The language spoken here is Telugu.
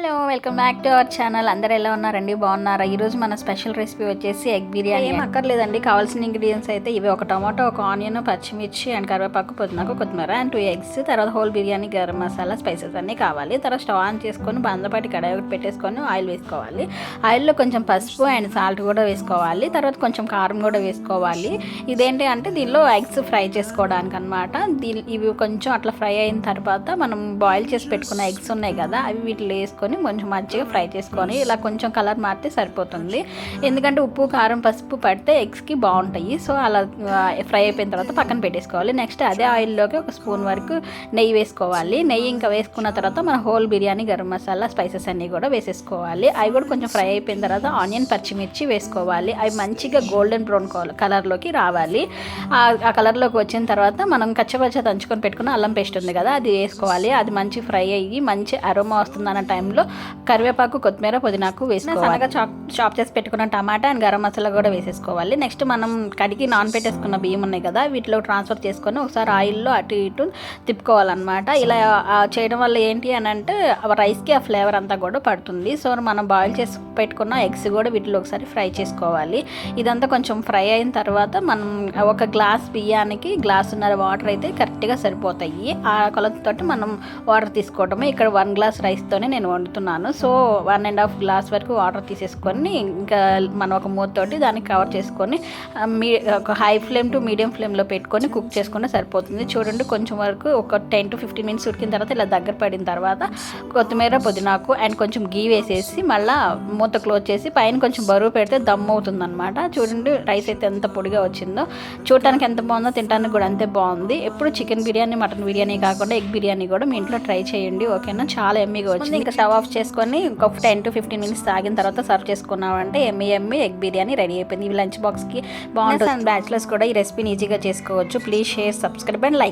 Hello welcome back to our channel. అందరూ ఎలా ఉన్నారండి? బాగున్నారా? ఈరోజు మన స్పెషల్ రెసిపీ వచ్చేసి ఎగ్ బిర్యానీ. ఏం అక్కర్లేదండి, కావాల్సిన ఇంగ్రీడియంట్స్ అయితే ఇవి: ఒక టమాటో, ఒక ఆనియన్, పచ్చిమిర్చి అండ్ కరివేపాకు, పుదీనాకు, కొత్తిమీర అండ్ 2 eggs, తర్వాత హోల్ బిర్యానీ గరం మసాలా, స్పైసెస్ అన్నీ కావాలి. తర్వాత స్టవ్ ఆన్ చేసుకొని బందపాటి కడాయి ఒకటి పెట్టేసుకొని ఆయిల్ వేసుకోవాలి. ఆయిల్లో కొంచెం పసుపు అండ్ సాల్ట్ కూడా వేసుకోవాలి. తర్వాత కొంచెం కారం కూడా వేసుకోవాలి. ఇదేంటి అంటే దీనిలో ఎగ్స్ ఫ్రై చేసుకోవడానికి అనమాట. ఇవి కొంచెం అట్లా ఫ్రై అయిన తర్వాత మనం బాయిల్ చేసి పెట్టుకున్న ఎగ్స్ ఉన్నాయి కదా, అవి వీటిలో వేసుకొని కొంచెం మంచిగా ఫ్రై చేసుకొని ఇలా కొంచెం కలర్ మారితే సరిపోతుంది. ఎందుకంటే ఉప్పు, కారం, పసుపు పడితే ఎగ్స్కి బాగుంటాయి. సో అలా ఫ్రై అయిపోయిన తర్వాత పక్కన పెట్టేసుకోవాలి. నెక్స్ట్ అదే ఆయిల్లోకి 1 స్పూన్ వరకు నెయ్యి వేసుకోవాలి. నెయ్యి ఇంకా వేసుకున్న తర్వాత మన హోల్ బిర్యానీ గరం మసాలా, స్పైసెస్ అన్నీ కూడా వేసేసుకోవాలి. అవి కూడా కొంచెం ఫ్రై అయిపోయిన తర్వాత ఆనియన్, పచ్చిమిర్చి వేసుకోవాలి. అవి మంచిగా గోల్డెన్ బ్రౌన్ కలర్లోకి రావాలి. ఆ కలర్లోకి వచ్చిన తర్వాత మనం కచ్చపచ్చ దంచుకొని పెట్టుకున్న అల్లం పేస్ట్ ఉంది కదా, అది వేసుకోవాలి. అది మంచి ఫ్రై అయ్యి మంచి అరోమా వస్తుంది అన్న టైంలో కరివేపాకు, కొత్తిమీర, పుదీనాకు వేసుకోవాలి. సన్నగా చాప్ చేసి పెట్టుకున్న టమాటా అండ్ గరం మసాలా కూడా వేసేసుకోవాలి. నెక్స్ట్ మనం కడిగి నానబెట్టేసుకున్న బియ్యం ఉన్నాయి కదా, వీటిలో ట్రాన్స్ఫర్ చేసుకొని ఒకసారి ఆయిల్లో అటు ఇటు తిప్పుకోవాలన్నమాట. ఇలా చేయడం వల్ల ఏంటి అని అంటే రైస్కి ఆ ఫ్లేవర్ అంతా కూడా పడుతుంది. సో మనం బాయిల్ చేసి పెట్టుకున్న ఎగ్స్ కూడా వీటిలో ఒకసారి ఫ్రై చేసుకోవాలి. ఇదంతా కొంచెం ఫ్రై అయిన తర్వాత మనం ఒక గ్లాస్ బియ్యానికి గ్లాసున్నర వాటర్ అయితే కరెక్ట్గా సరిపోతాయి. ఆ కొలతతోటి మనం వాటర్ తీసుకోవటమే. ఇక్కడ 1 గ్లాస్ రైస్తోనే నేను వండుతున్నాను. సో 1.5 గ్లాస్ వరకు వాటర్ తీసేసుకొని ఇంకా మనం ఒక మూతతోటి దాన్ని కవర్ చేసుకొని ఒక హై ఫ్లేమ్ టు మీడియం ఫ్లేమ్లో పెట్టుకొని కుక్ చేసుకుంటే సరిపోతుంది. చూడండి, కొంచెం వరకు ఒక 10 to 15 minutes ఉడికిన తర్వాత ఇలా దగ్గర పడిన తర్వాత కొత్తిమీర, పుదీనాకు అండ్ కొంచెం గీ వేసేసి మళ్ళీ మూత క్లోజ్ చేసి పైన కొంచెం బరువు పెడితే దమ్ అవుతుంది అనమాట. చూడండి, రైస్ అయితే ఎంత పొడిగా వచ్చిందో, చూడటానికి ఎంత బాగుందో, తినడానికి కూడా అంతే బాగుంది. ఎప్పుడు చికెన్ బిర్యానీ, మటన్ బిర్యానీ కాకుండా ఎగ్ బిర్యానీ కూడా మీ ఇంట్లో ట్రై చేయండి, ఓకేనా? చాలా ఎమ్మీగా వచ్చింది. ఇంకా స్టవ్ ఆఫ్ చేసుకొని ఒక 10 to 15 minutes తాగిన తర్వాత సర్వ్ చేసుకున్నామంటే ఎమ్మీ ఎగ్ బిర్యానీ రెడీ అయిపోయింది. ఇవి లంచ్ బాక్స్కి బాగుంటుంది. బ్యాచిలర్స్ కూడా ఈ రెసిపీని ఈజీగా చేసుకోవచ్చు. Please share, subscribe and like.